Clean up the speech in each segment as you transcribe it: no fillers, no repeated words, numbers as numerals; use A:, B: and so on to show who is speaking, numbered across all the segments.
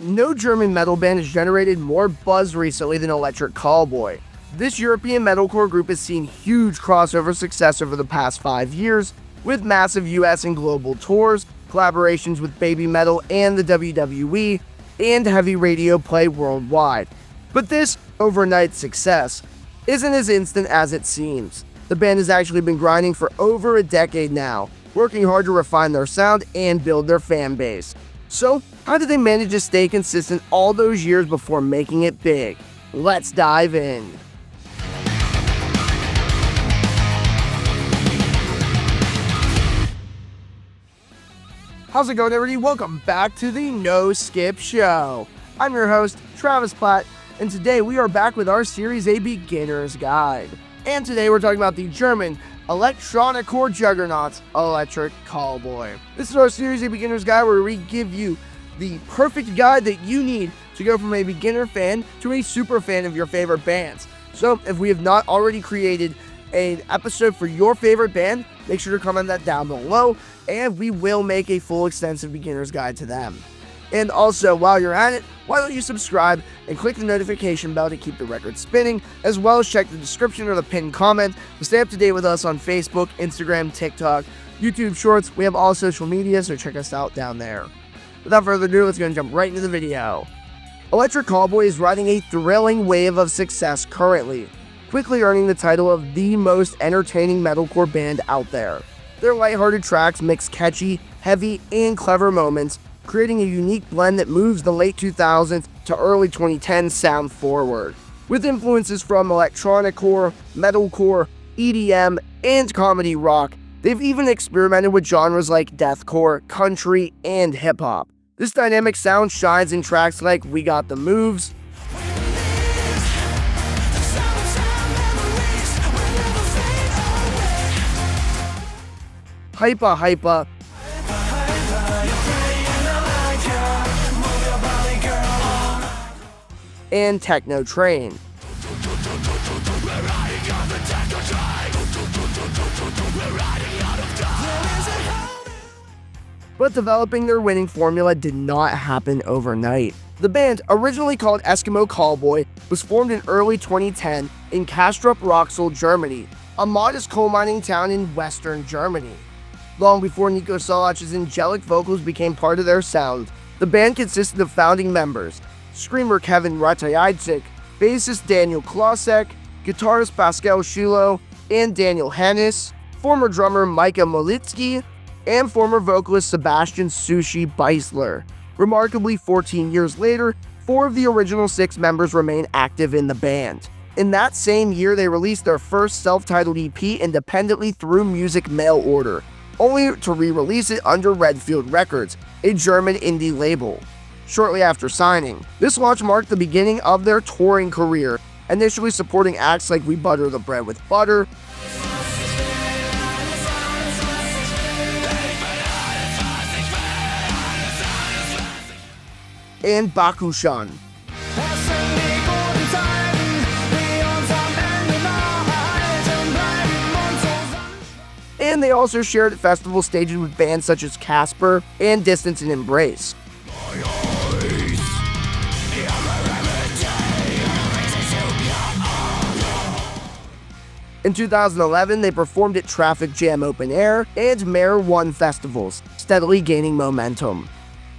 A: no German metal band has generated more buzz recently than Electric Callboy. This European metalcore group has seen huge crossover success over the past 5 years, with massive US and global tours, collaborations with BABYMETAL and the WWE, and heavy radio play worldwide. But this overnight success isn't as instant as it seems. The band has actually been grinding for over a decade now, working hard to refine their sound and build their fan base. So, how did they manage to stay consistent all those years before making it big? Let's dive in. How's it going, everybody? Welcome back to the No Skip Show. I'm your host, Travis Platt, and today we are back with our Series A Beginner's Guide. And today we're talking about the German electronicore juggernauts, Electric Callboy. This is our Series A Beginner's Guide where we give you the perfect guide that you need to go from a beginner fan to a super fan of your favorite bands. So if we have not already created an episode for your favorite band, make sure to comment that down below, and we will make a full extensive beginner's guide to them. And also, while you're at it, why don't you subscribe and click the notification bell to keep the record spinning, as well as check the description or the pinned comment to stay up to date with us on Facebook, Instagram, TikTok, YouTube Shorts. We have all social media, so check us out down there. Without further ado, let's go and jump right into the video. Electric Callboy is riding a thrilling wave of success currently, quickly earning the title of the most entertaining metalcore band out there. Their lighthearted tracks mix catchy, heavy, and clever moments, creating a unique blend that moves the late 2000s to early 2010s sound forward. With influences from electronicore, metalcore, EDM, and comedy rock, they've even experimented with genres like deathcore, country, and hip-hop. This dynamic sound shines in tracks like We Got the Moves, Hypa Hypa, and Tekkno Train. But developing their winning formula did not happen overnight. The band, originally called Eskimo Callboy, was formed in early 2010 in Castrop-Rauxel, Germany, a modest coal mining town in western Germany. Long before Nico Sallach's angelic vocals became part of their sound, the band consisted of founding members: screamer Kevin Ratajczyk, bassist Daniel Klosek, guitarist Pascal Schulo and Daniel Hannes, former drummer Micah Molitsky, and former vocalist Sebastian Sushi Beisler. Remarkably, 14 years later, 4 of the original 6 members remain active in the band. In that same year, they released their first self-titled EP independently through Music Mail Order, only to re-release it under Redfield Records, a German indie label, shortly after signing. This launch marked the beginning of their touring career, initially supporting acts like We Butter the Bread with Butter, and Bakushan. And they also shared festival stages with bands such as Casper and Distance and Embrace. In 2011, they performed at Traffic Jam Open Air and Mare 1 festivals, steadily gaining momentum.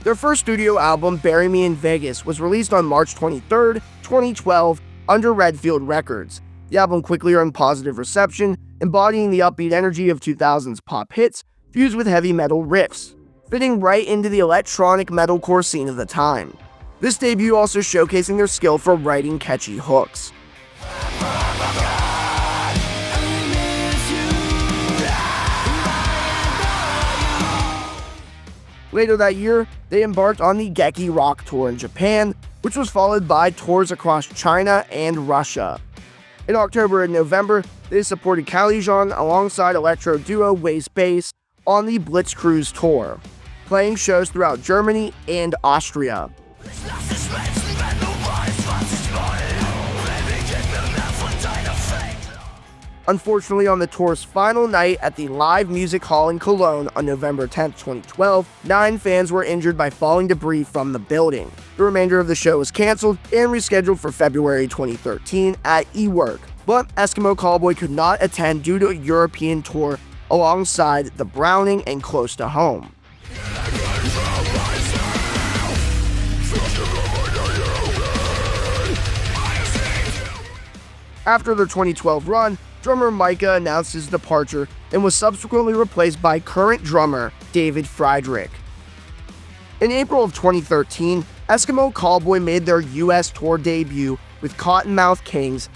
A: Their first studio album, Bury Me in Vegas, was released on March 23, 2012, under Redfield Records. The album quickly earned positive reception, embodying the upbeat energy of 2000s pop hits, fused with heavy metal riffs, fitting right into the electronic metalcore scene of the time. This debut also showcasing their skill for writing catchy hooks. Later that year, they embarked on the Geki Rock Tour in Japan, which was followed by tours across China and Russia. In October and November, they supported Kalijan alongside electro duo Waste Bass on the Blitz Cruise Tour, playing shows throughout Germany and Austria. Unfortunately, on the tour's final night at the Live Music Hall in Cologne on November 10, 2012, 9 fans were injured by falling debris from the building. The remainder of the show was cancelled and rescheduled for February 2013 at eWork, but Eskimo Callboy could not attend due to a European tour alongside The Browning and Close to Home. After their 2012 run, drummer Micah announced his departure and was subsequently replaced by current drummer David Friedrich. In April of 2013, Eskimo Callboy made their US tour debut with Cottonmouth Kings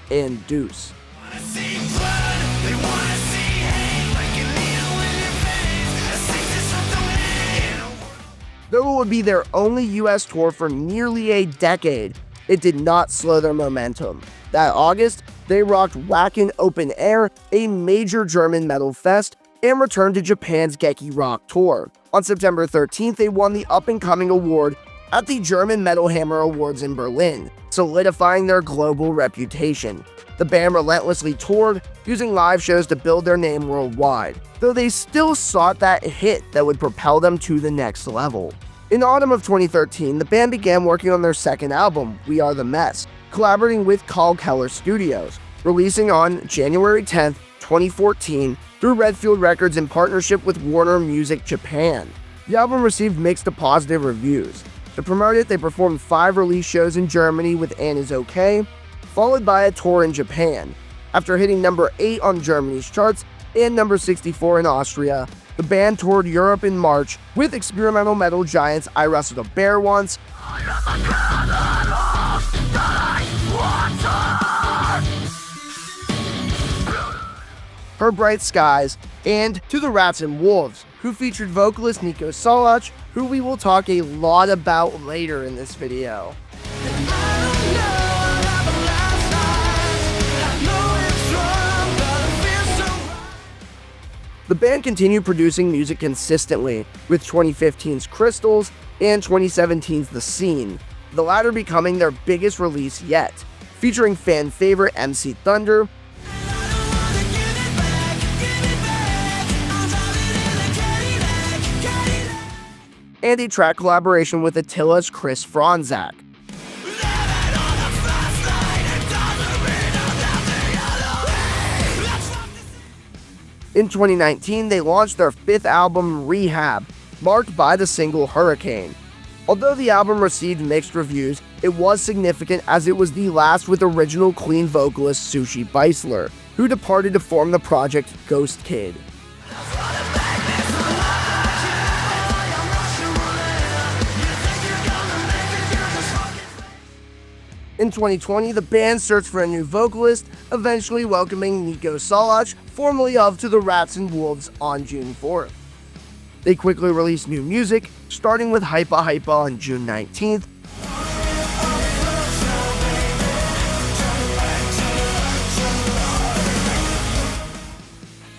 A: and Deuce. Though it would be their only US tour for nearly a decade, it did not slow their momentum. That August, they rocked Wacken Open Air, a major German metal fest, and returned to Japan's Geki Rock Tour. On September 13th, they won the up-and-coming award at the German Metal Hammer Awards in Berlin, solidifying their global reputation. The band relentlessly toured, using live shows to build their name worldwide, though they still sought that hit that would propel them to the next level. In autumn of 2013, the band began working on their second album, We Are the Mess, collaborating with Carl Keller Studios, releasing on January 10, 2014, through Redfield Records in partnership with Warner Music Japan. The album received mixed to positive reviews. To promote it, they performed 5 release shows in Germany with Anna's OK, followed by a tour in Japan. After hitting number 8 on Germany's charts and number 64 in Austria, the band toured Europe in March with experimental metal giants I Wrestled a Bear Once, Her Bright Skies, and To the Rats and Wolves, who featured vocalist Nico Sallach, who we will talk a lot about later in this video. The band continued producing music consistently, with 2015's Crystals and 2017's The Scene, the latter becoming their biggest release yet, featuring fan favorite MC Thunder, and a track collaboration with Attila's Chris Franzak. In 2019, they launched their 5th album, Rehab, marked by the single Hurricane. Although the album received mixed reviews, it was significant as it was the last with original clean vocalist Sushi Beisler, who departed to form the project Ghost Kid. In 2020, the band searched for a new vocalist, eventually welcoming Nico Sallach, formerly of To the Rats and Wolves, on June 4th. They quickly released new music, starting with Hypa Hypa on June 19th,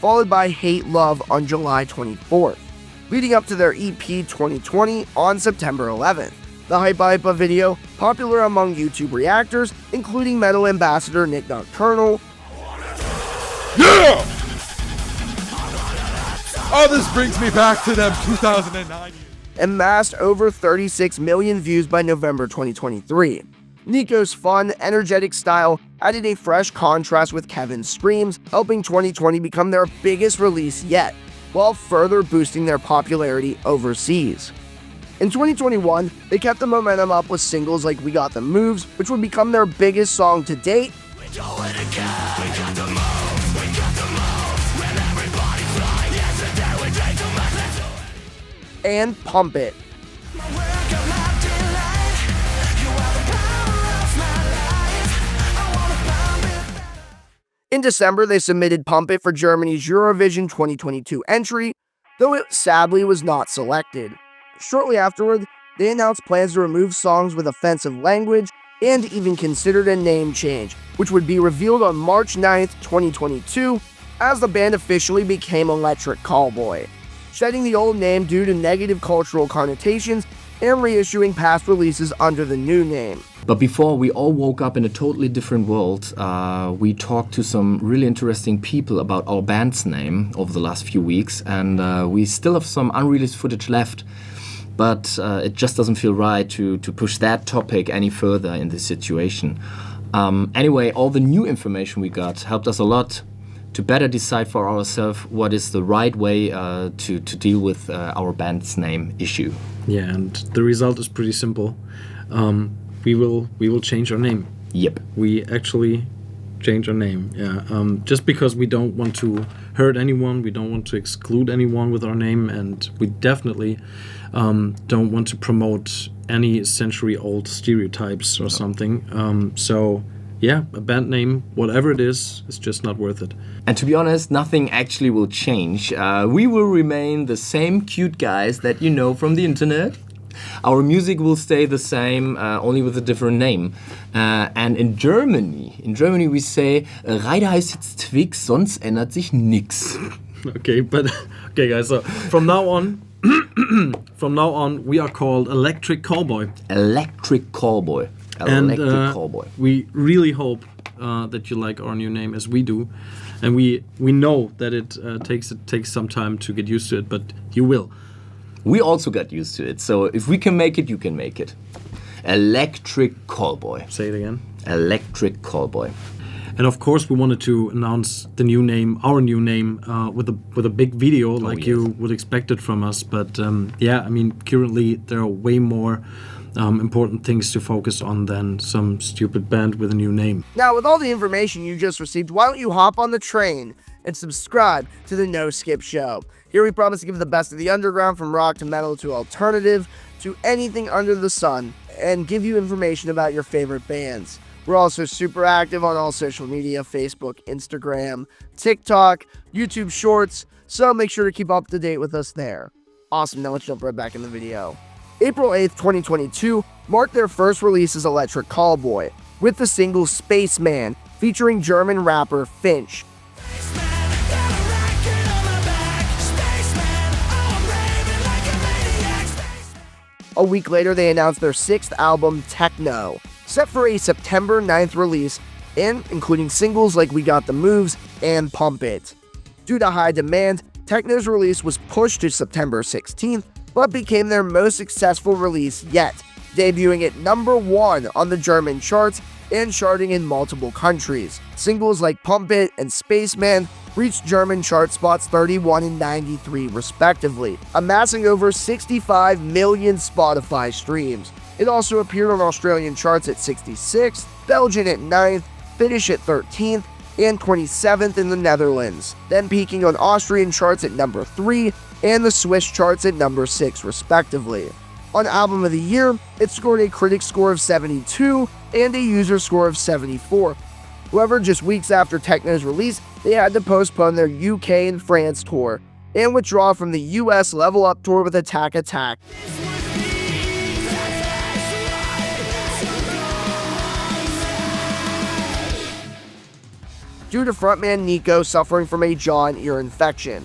A: followed by Hate Love on July 24th, leading up to their EP 2020 on September 11th. The Hypa Hypa video, popular among YouTube reactors, including metal ambassador Nick Nocturnal.
B: Yeah! Oh, this brings me back to them 2009.
A: Amassed over 36 million views by November 2023. Nico's fun, energetic style added a fresh contrast with Kevin's screams, helping 2020 become their biggest release yet, while further boosting their popularity overseas. In 2021, they kept the momentum up with singles like We Got the Moves, which would become their biggest song to date, and Pump It. In December, they submitted Pump It for Germany's Eurovision 2022 entry, though it sadly was not selected. Shortly afterward, they announced plans to remove songs with offensive language and even considered a name change, which would be revealed on March 9th, 2022, as the band officially became Electric Callboy, shedding the old name due to negative cultural connotations and reissuing past releases under the new name.
C: But before, we all woke up in a totally different world. We talked to some really interesting people about our band's name over the last few weeks, and we still have some unreleased footage left. But it just doesn't feel right to push that topic any further in this situation. Anyway, all the new information we got helped us a lot to better decide for ourselves what is the right way to deal with our band's name issue.
D: Yeah, and the result is pretty simple. We will change our name.
C: Yep.
D: We actually change our name. Yeah. Just because we don't want to hurt anyone, we don't want to exclude anyone with our name, and we definitely don't want to promote any century-old stereotypes or something. So yeah, a band name, whatever it is just not worth it.
C: And to be honest, nothing actually will change. We will remain the same cute guys that you know from the internet. Our music will stay the same, only with a different name. And in Germany we say, Reide heißt jetzt Twix, sonst ändert sich nix.
D: Okay, guys, so from now on, we are called Electric Callboy.
C: Electric Callboy. Callboy.
D: We really hope that you like our new name as we do, and we know that it takes some time to get used to it, but you will.
C: We also got used to it, so if we can make it, you can make it. Electric Callboy.
D: Say it again.
C: Electric Callboy.
D: And of course, we wanted to announce the new name, our new name, with a big video, like you would expect it from us. But yeah, I mean, currently there are way more important things to focus on than some stupid band with a new name.
A: Now, with all the information you just received, why don't you hop on the train and subscribe to the No Skip Show? Here we promise to give the best of the underground, from rock to metal to alternative to anything under the sun, and give you information about your favorite bands. We're also super active on all social media: Facebook, Instagram, TikTok, YouTube Shorts, so make sure to keep up to date with us there. Awesome, now let's jump right back in the video. April 8th, 2022 marked their first release as Electric Callboy, with the single Spaceman, featuring German rapper Finch. A week later, they announced their 6th album, Tekkno, set for a September 9th release, and including singles like We Got the Moves and Pump It. Due to high demand, Tekkno's release was pushed to September 16th, but became their most successful release yet, debuting at #1 on the German charts and charting in multiple countries. Singles like Pump It and Spaceman reached German chart spots 31 and 93 respectively, amassing over 65 million Spotify streams. It also appeared on Australian charts at 66th, Belgian at 9th, Finnish at 13th, and 27th in the Netherlands, then peaking on Austrian charts at #3 and the Swiss charts at #6 respectively. On Album of the Year, it scored a critic score of 72 and a user score of 74. However, just weeks after Tekkno's release, they had to postpone their UK and France tour and withdraw from the US Level Up tour with Attack Attack. Due to frontman Nico suffering from a jaw and ear infection.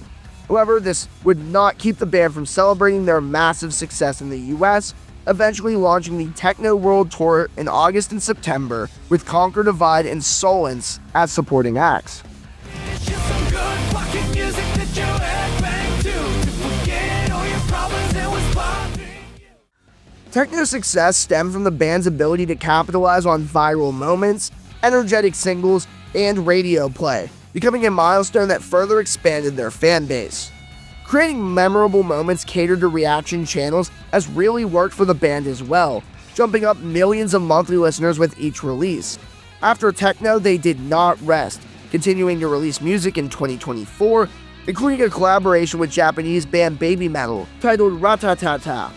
A: However, this would not keep the band from celebrating their massive success in the US, eventually launching the Tekkno World Tour in August and September, with Conquer Divide and Solence as supporting acts. Tekkno's success stemmed from the band's ability to capitalize on viral moments, energetic singles, and radio play, becoming a milestone that further expanded their fan base. Creating memorable moments catered to reaction channels has really worked for the band as well, jumping up millions of monthly listeners with each release. After Tekkno, they did not rest, continuing to release music in 2024, including a collaboration with Japanese band BABYMETAL titled Ratatata,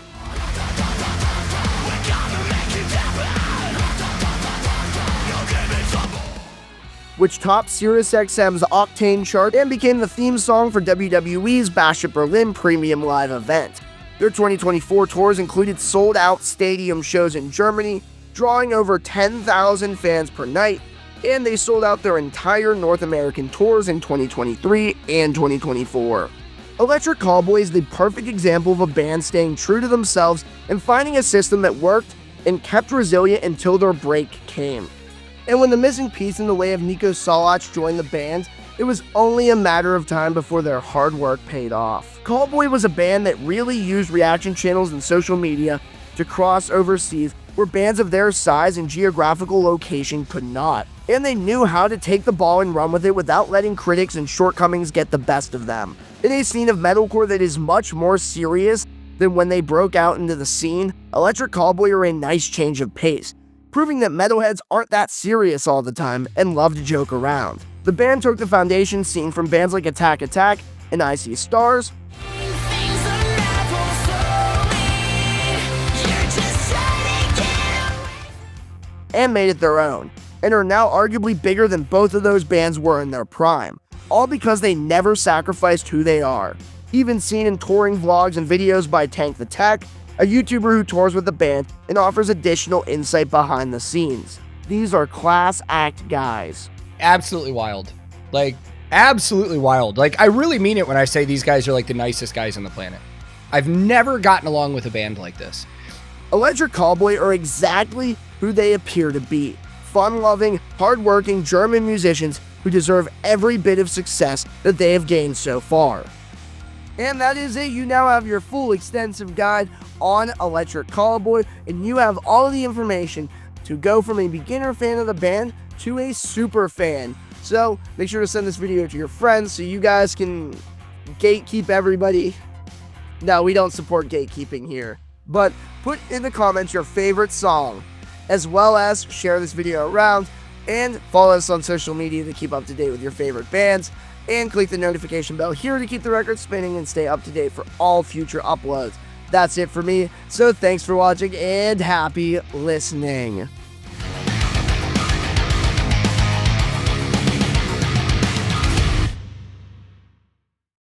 A: which topped SiriusXM's Octane chart and became the theme song for WWE's Bash at Berlin Premium Live event. Their 2024 tours included sold-out stadium shows in Germany, drawing over 10,000 fans per night, and they sold out their entire North American tours in 2023 and 2024. Electric Callboy is the perfect example of a band staying true to themselves and finding a system that worked and kept resilient until their break came. And when the missing piece in the way of Nico Sallach joined the band, it was only a matter of time before their hard work paid off. Callboy was a band that really used reaction channels and social media to cross overseas where bands of their size and geographical location could not. And they knew how to take the ball and run with it without letting critics and shortcomings get the best of them. In a scene of metalcore that is much more serious than when they broke out into the scene, Electric Callboy are a nice change of pace, proving that metalheads aren't that serious all the time and love to joke around. The band took the foundation scene from bands like Attack Attack and I See Stars, and made it their own, and are now arguably bigger than both of those bands were in their prime, all because they never sacrificed who they are. Even seen in touring vlogs and videos by Tank the Tech, a YouTuber who tours with the band and offers additional insight behind the scenes. These are class act guys.
E: Absolutely wild. Like, absolutely wild. Like, I really mean it when I say these guys are like the nicest guys on the planet. I've never gotten along with a band like this.
A: Electric Callboy are exactly who they appear to be. Fun-loving, hard-working German musicians who deserve every bit of success that they have gained so far. And that is it. You now have your full extensive guide on Electric Callboy, and you have all of the information to go from a beginner fan of the band to a super fan. So make sure to send this video to your friends so you guys can gatekeep everybody. No, we don't support gatekeeping here. But put in the comments your favorite song, as well as share this video around, and follow us on social media to keep up to date with your favorite bands, and click the notification bell here to keep the record spinning and stay up to date for all future uploads. That's it for me, so thanks for watching and happy listening.